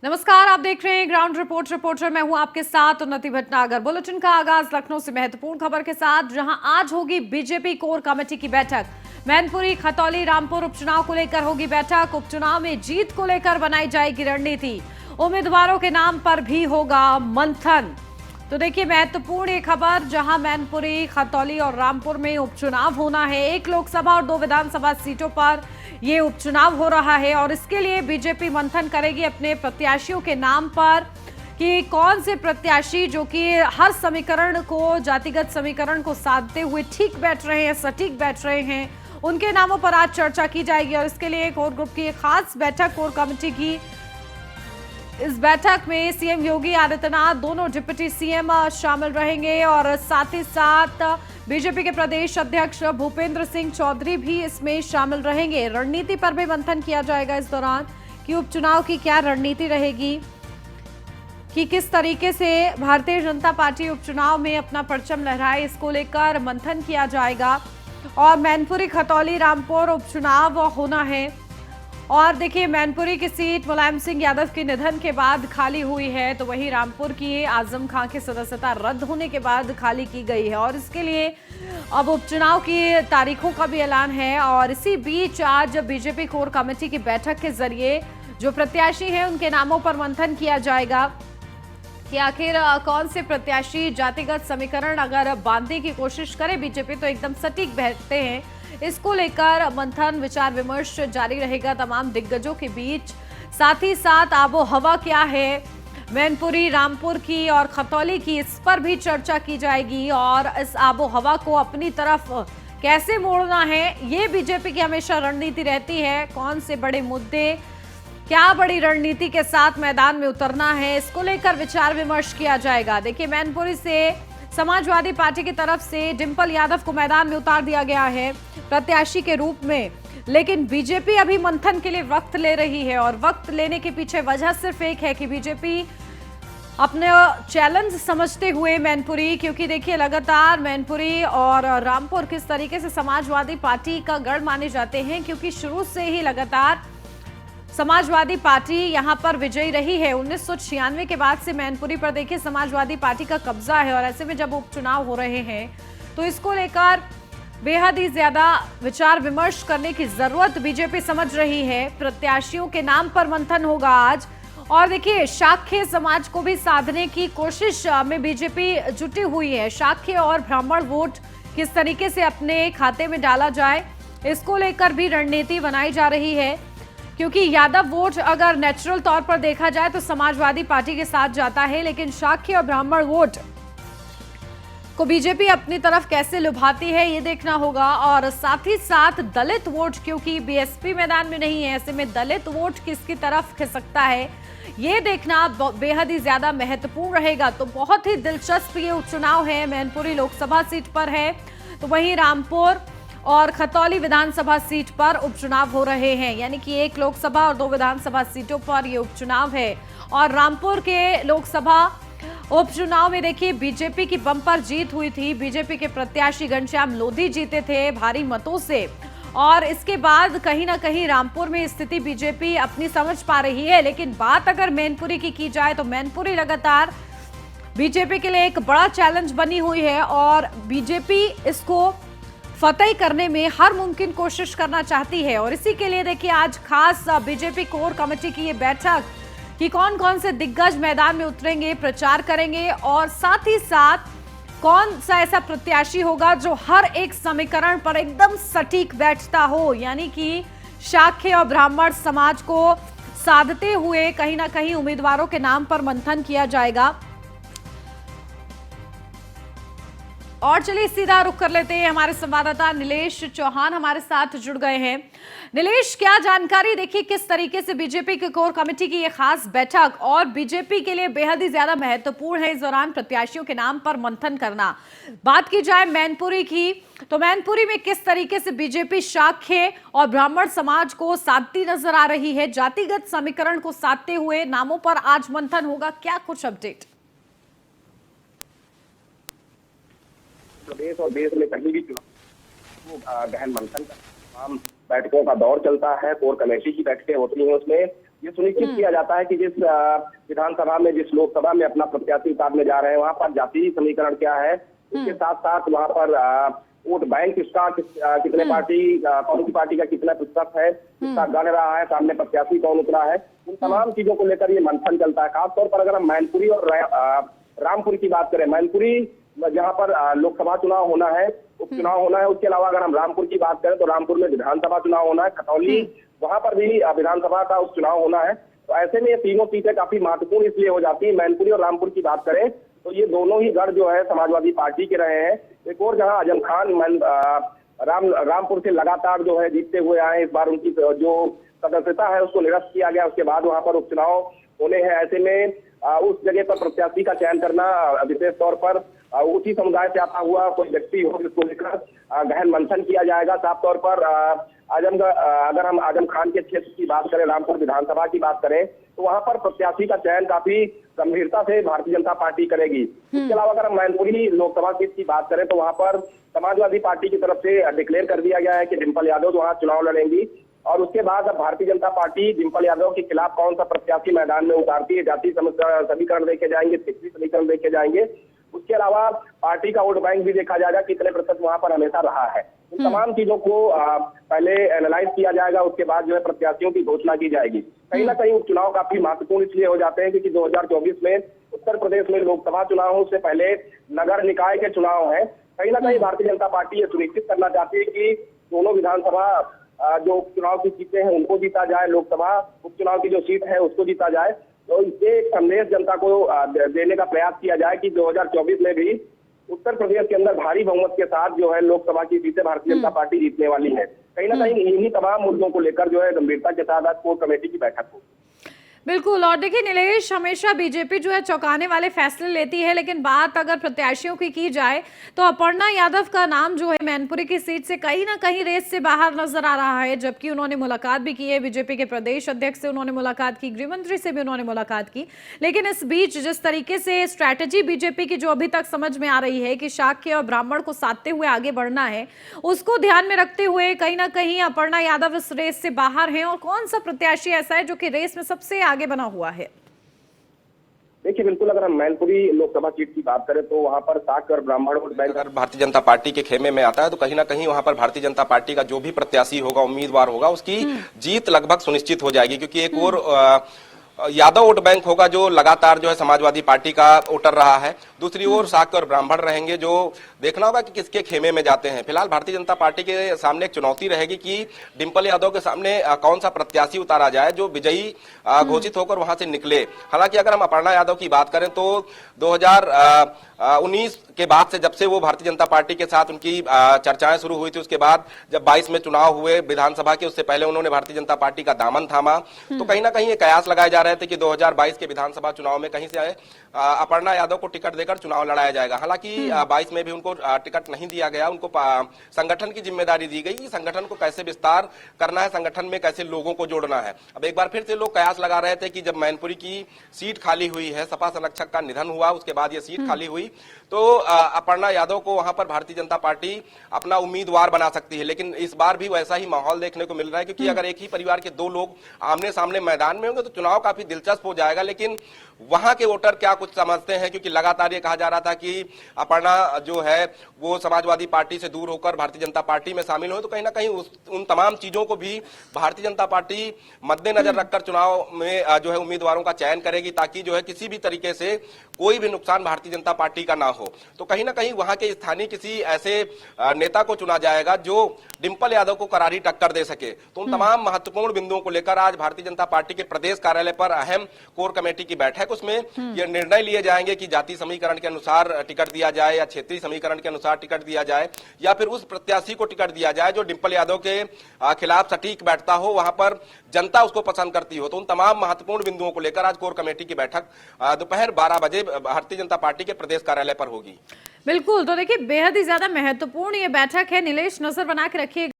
नमस्कार, आप देख रहे हैं ग्राउंड रिपोर्टर। मैं हूं आपके साथ उन्नति भटनागर। बुलेटिन का आगाज लखनऊ से महत्वपूर्ण खबर के साथ, जहां आज होगी बीजेपी कोर कमेटी की बैठक। मैनपुरी, खतौली, रामपुर उपचुनाव को लेकर होगी बैठक। उपचुनाव में जीत को लेकर बनाई जाएगी रणनीति। उम्मीदवारों के नाम पर भी होगा मंथन। तो देखिए महत्वपूर्ण ये खबर, जहां मैनपुरी, खतौली और रामपुर में उपचुनाव होना है। एक लोकसभा और 2 विधानसभा सीटों पर ये उपचुनाव हो रहा है और इसके लिए बीजेपी मंथन करेगी अपने प्रत्याशियों के नाम पर कि कौन से प्रत्याशी जो कि हर समीकरण को, जातिगत समीकरण को साधते हुए ठीक बैठ रहे हैं, सटीक बैठ रहे हैं, उनके नामों पर आज चर्चा की जाएगी। और इसके लिए कोर ग्रुप की एक खास बैठक कोर कमेटी की। इस बैठक में सीएम योगी आदित्यनाथ, दोनों डिप्टी सीएम शामिल रहेंगे और साथ ही साथ बीजेपी के प्रदेश अध्यक्ष भूपेंद्र सिंह चौधरी भी इसमें शामिल रहेंगे। रणनीति पर भी मंथन किया जाएगा इस दौरान कि उपचुनाव की क्या रणनीति रहेगी, कि किस तरीके से भारतीय जनता पार्टी उपचुनाव में अपना परचम लहराए, इसको लेकर मंथन किया जाएगा। और मैनपुरी, खतौली, रामपुर उपचुनाव होना है। और देखिए मैनपुरी की सीट मुलायम सिंह यादव के निधन के बाद खाली हुई है, तो वहीं रामपुर की आजम खां की सदस्यता रद्द होने के बाद खाली की गई है और इसके लिए अब उपचुनाव की तारीखों का भी ऐलान है। और इसी बीच आज बीजेपी कोर कमेटी की बैठक के जरिए जो प्रत्याशी हैं उनके नामों पर मंथन किया जाएगा कि आखिर कौन से प्रत्याशी जातिगत समीकरण अगर बांधने की कोशिश करे बीजेपी तो एकदम सटीक बैठते हैं। इसको लेकर मंथन, विचार विमर्श जारी रहेगा तमाम दिग्गजों के बीच। साथ ही साथ आबो हवा क्या है मैनपुरी, रामपुर की और खतौली की, इस पर भी चर्चा की जाएगी और इस आबो हवा को अपनी तरफ कैसे मोड़ना है, ये बीजेपी की हमेशा रणनीति रहती है। कौन से बड़े मुद्दे, क्या बड़ी रणनीति के साथ मैदान में उतरना है, इसको लेकर विचार विमर्श किया जाएगा। देखिए मैनपुरी से समाजवादी पार्टी की तरफ से डिंपल यादव को मैदान में उतार दिया गया है प्रत्याशी के रूप में, लेकिन बीजेपी अभी मंथन के लिए वक्त ले रही है और वक्त लेने के पीछे वजह सिर्फ एक है कि बीजेपी अपने चैलेंज समझते हुए मैनपुरी, क्योंकि देखिए लगातार मैनपुरी और रामपुर किस तरीके से समाजवादी पार्टी का गढ़ माने जाते हैं, क्योंकि शुरू से ही लगातार समाजवादी पार्टी यहां पर विजयी रही है। 1996 के बाद से मैनपुरी पर देखिए समाजवादी पार्टी का कब्जा है और ऐसे में जब उपचुनाव हो रहे हैं तो इसको लेकर बेहद ही ज्यादा विचार विमर्श करने की जरूरत बीजेपी समझ रही है। प्रत्याशियों के नाम पर मंथन होगा आज और देखिए शाक्य समाज को भी साधने की कोशिश में बीजेपी जुटी हुई है। शाक्य और ब्राह्मण वोट किस तरीके से अपने खाते में डाला जाए, इसको लेकर भी रणनीति बनाई जा रही है, क्योंकि यादव वोट अगर नेचुरल तौर पर देखा जाए तो समाजवादी पार्टी के साथ जाता है, लेकिन शाक्य और ब्राह्मण वोट को बीजेपी अपनी तरफ कैसे लुभाती है ये देखना होगा। और साथ ही साथ दलित वोट, क्योंकि बीएसपी मैदान में नहीं है, ऐसे में दलित वोट किसकी तरफ खिसकता है ये देखना बेहद ही ज्यादा महत्वपूर्ण रहेगा। तो बहुत ही दिलचस्प ये उपचुनाव है। मैनपुरी लोकसभा सीट पर है तो वहीं रामपुर और खतौली विधानसभा सीट पर उपचुनाव हो रहे हैं, यानी कि एक लोकसभा और 2 विधानसभा सीटों पर यह उपचुनाव है। और रामपुर के लोकसभा उपचुनाव में देखिए बीजेपी की बम्पर जीत हुई थी। बीजेपी के प्रत्याशी घनश्याम लोधी जीते थे भारी मतों से और इसके बाद कहीं ना कहीं रामपुर में स्थिति बीजेपी अपनी समझ पा रही है। लेकिन बात अगर मैनपुरी की जाए तो मैनपुरी लगातार बीजेपी के लिए एक बड़ा चैलेंज बनी हुई है और बीजेपी इसको फतेह करने में हर मुमकिन कोशिश करना चाहती है। और इसी के लिए देखिए आज खास बीजेपी कोर कमेटी की ये बैठक कि कौन कौन से दिग्गज मैदान में उतरेंगे, प्रचार करेंगे और साथ ही साथ कौन सा ऐसा प्रत्याशी होगा जो हर एक समीकरण पर एकदम सटीक बैठता हो, यानी कि शाक्य और ब्राह्मण समाज को साधते हुए कहीं ना कहीं उम्मीदवारों के नाम पर मंथन किया जाएगा। और चलिए सीधा रुख कर लेते हैं, हमारे संवाददाता नीलेश चौहान हमारे साथ जुड़ गए हैं। नीलेश, क्या जानकारी, देखिए किस तरीके से बीजेपी की कोर कमेटी की ये खास बैठक और बीजेपी के लिए बेहद ही ज्यादा महत्वपूर्ण है इस दौरान प्रत्याशियों के नाम पर मंथन करना। बात की जाए मैनपुरी की तो मैनपुरी में किस तरीके से बीजेपी शाक्य और ब्राह्मण समाज को साधती नजर आ रही है, जातिगत समीकरण को साधते हुए नामों पर आज मंथन होगा, क्या कुछ अपडेट? प्रदेश और देश में कहीं भी चुनाव गहन मंथन का तमाम बैठकों का दौर चलता है। कोर कमेटी की बैठकें होती हैं, उसमें ये सुनिश्चित किया जाता है कि जिस विधानसभा में, जिस लोकसभा में अपना प्रत्याशी उतारने जा रहे हैं, वहां पर जातीय समीकरण क्या है, इसके साथ साथ वहां पर वोट बैंक इसका कितने पार्टी, कौन सी पार्टी का कितना प्रतिशत है, कितना गण रहा है, सामने प्रत्याशी कौन उतरा है, उन तमाम चीजों को लेकर ये मंथन चलता है। खासतौर पर अगर हम मैनपुरी और रामपुर की बात करें, मैनपुरी जहां पर लोकसभा चुनाव होना है, उपचुनाव होना है, उसके अलावा अगर हम रामपुर की बात करें तो रामपुर में विधानसभा चुनाव होना है, खतौली वहां पर भी विधानसभा का उपचुनाव होना है। तो ऐसे में ये तीनों सीटें काफी महत्वपूर्ण इसलिए हो जाती है। मैनपुरी और रामपुर की बात करें तो ये दोनों ही गढ़ जो है समाजवादी पार्टी के रहे हैं। एक और जहां आजम खान रामपुर से लगातार जो है जीतते हुए आए, इस बार उनकी जो सदस्यता है उसको निरस्त किया गया, उसके बाद वहां पर उपचुनाव होने हैं। ऐसे में उस जगह पर प्रत्याशी का चयन करना विशेष तौर पर उसी समुदाय से आता हुआ कोई व्यक्ति हो, जिसको लेकर गहन मंथन किया जाएगा। साफ तौर पर अगर हम आजम खान के क्षेत्र की बात करें, रामपुर विधानसभा की बात करें, तो वहां पर प्रत्याशी का चयन काफी गंभीरता से भारतीय जनता पार्टी करेगी। इसके अलावा अगर हम मैनपुरी लोकसभा सीट की बात करें तो वहां पर समाजवादी पार्टी की तरफ से डिक्लेयर कर दिया गया है कि डिम्पल यादव वहां चुनाव लड़ेंगी। और उसके बाद अब भारतीय जनता पार्टी डिम्पल यादव के खिलाफ कौन सा प्रत्याशी मैदान में उतारती है, जातीय समीकरण देखे जाएंगे, क्षेत्रीय समीकरण देखे जाएंगे। उसके अलावा पार्टी का वोट बैंक भी देखा जाएगा, कितने प्रतिशत वहां पर हमेशा रहा है। इन तमाम चीजों को पहले एनालाइज किया जाएगा, उसके बाद जो है प्रत्याशियों की घोषणा की जाएगी। कहीं ना कहीं उपचुनाव काफी महत्वपूर्ण इसलिए हो जाते हैं क्योंकि 2024 में उत्तर प्रदेश में लोकसभा चुनाव हो, उससे पहले नगर निकाय के चुनाव है। कहीं ना कहीं भारतीय जनता पार्टी ये सुनिश्चित करना चाहती है कि दोनों विधानसभा जो उपचुनाव की सीटें हैं उनको जीता जाए, लोकसभा उपचुनाव की जो सीट है उसको जीता जाए। तो इससे एक संदेश जनता को देने का प्रयास किया जाए कि 2024 में भी उत्तर प्रदेश के अंदर भारी बहुमत के साथ जो है लोकसभा की सीटें भारतीय जनता पार्टी जीतने वाली है। कहीं ना कहीं इन्हीं तमाम मुद्दों को लेकर जो है गंभीरता के साथ आज कोर कमेटी की बैठक होगी। बिल्कुल। और देखिए नीलेश, हमेशा बीजेपी जो है चौंकाने वाले फैसले लेती है, लेकिन बात अगर प्रत्याशियों की जाए तो अपर्णा यादव का नाम जो है मैनपुरी की सीट से कहीं ना कहीं रेस से बाहर नजर आ रहा है। जबकि उन्होंने मुलाकात भी की है बीजेपी के प्रदेश अध्यक्ष से, उन्होंने मुलाकात की, गृह मंत्री से भी उन्होंने मुलाकात की। लेकिन इस बीच जिस तरीके से स्ट्रैटेजी बीजेपी की जो अभी तक समझ में आ रही है कि शाक्य और ब्राह्मण को साधते हुए आगे बढ़ना है, उसको ध्यान में रखते हुए कहीं ना कहीं अपर्णा यादव इस रेस से बाहर है। और कौन सा प्रत्याशी ऐसा है जो कि रेस में सबसे आगे बना हुआ है? देखिए, बिल्कुल अगर हम मैनपुरी लोकसभा सीट की बात करें तो वहां पर शाक्य और ब्राह्मण वोट बैंक अगर भारतीय जनता पार्टी के खेमे में आता है तो कहीं ना कहीं वहां पर भारतीय जनता पार्टी का जो भी प्रत्याशी होगा, उम्मीदवार होगा, उसकी जीत लगभग सुनिश्चित हो जाएगी। क्योंकि एक और यादव वोट बैंक होगा जो लगातार जो है समाजवादी पार्टी का वोटर रहा है, दूसरी ओर शाक्य और ब्राह्मण रहेंगे, जो देखना होगा कि किसके खेमे में जाते हैं। फिलहाल भारतीय जनता पार्टी के सामने एक चुनौती रहेगी कि डिम्पल यादव के सामने कौन सा प्रत्याशी उतारा जाए जो विजयी घोषित होकर वहां से निकले। हालांकि अगर हम अपर्णा यादव की बात करें तो 2019 के बाद से, जब से वो भारतीय जनता पार्टी के साथ उनकी चर्चाएं शुरू हुई थी, उसके बाद जब 22 में चुनाव हुए विधानसभा के, उससे पहले उन्होंने भारतीय जनता पार्टी का दामन थामा। तो कहीं ना कहीं ये कयास लगाए जा रहे थे कि 2022 के विधानसभा चुनाव में कहीं से अपर्णा यादव को टिकट देकर चुनाव लड़ाया जाएगा। हालांकि 22 में भी उनको टिकट नहीं दिया गया, उनको संगठन की जिम्मेदारी दी गई कि संगठन को कैसे विस्तार करना है, संगठन में कैसे लोगों को जोड़ना है। अब एक बार फिर से लोग कयास लगा रहे थे कि जब मैनपुरी की सीट खाली हुई है, सपा संरक्षक का निधन हुआ, उसके बाद ये सीट खाली हुई, तो अपर्णा यादव को वहां पर भारतीय जनता पार्टी अपना उम्मीदवार बना सकती है। लेकिन इस बार भी वैसा ही माहौल देखने को मिल रहा है, क्योंकि अगर एक ही परिवार के दो लोग आमने सामने मैदान में होंगे तो चुनाव काफी दिलचस्प हो जाएगा। लेकिन वहां के वोटर क्या कुछ समझते हैं, क्योंकि लगातार ये कहा जा रहा था कि अपर्णा जो है वो समाजवादी पार्टी से दूर होकर भारतीय जनता पार्टी में शामिल हो, तो कहीं ना कहीं उन तमाम चीजों को भी भारतीय जनता पार्टी मद्देनजर रखकर चुनाव में जो है उम्मीदवारों का चयन करेगी, ताकि जो है किसी भी तरीके से कोई भी नुकसान भारतीय जनता पार्टी का ना हो। तो कहीं ना कहीं वहां के स्थानीय किसी ऐसे नेता को चुना जाएगा जो डिम्पल यादव को करारी टक्कर दे सके। तो उन तमाम महत्वपूर्ण बिंदुओं को लेकर आज भारतीय जनता पार्टी के प्रदेश कार्यालय पर अहम कोर कमेटी की बैठक, उसमें यह निर्णय लिए जाएंगे कि जाति समीकरण के अनुसार टिकट दिया जाए या क्षेत्रीय समीकरण के अनुसार टिकट दिया जाए, या फिर उस प्रत्याशी को टिकट दिया जाए जो डिम्पल यादव के खिलाफ सटीक बैठता हो, वहां पर जनता उसको पसंद करती हो। तो उन तमाम महत्वपूर्ण बिंदुओं को लेकर आज कोर कमेटी की बैठक दोपहर 12 बजे भारतीय जनता पार्टी के प्रदेश कार्यालय पर होगी। बिल्कुल। तो देखिए, बेहद ही ज्यादा महत्वपूर्ण ये बैठक है नीलेश, नजर बना के रखिए।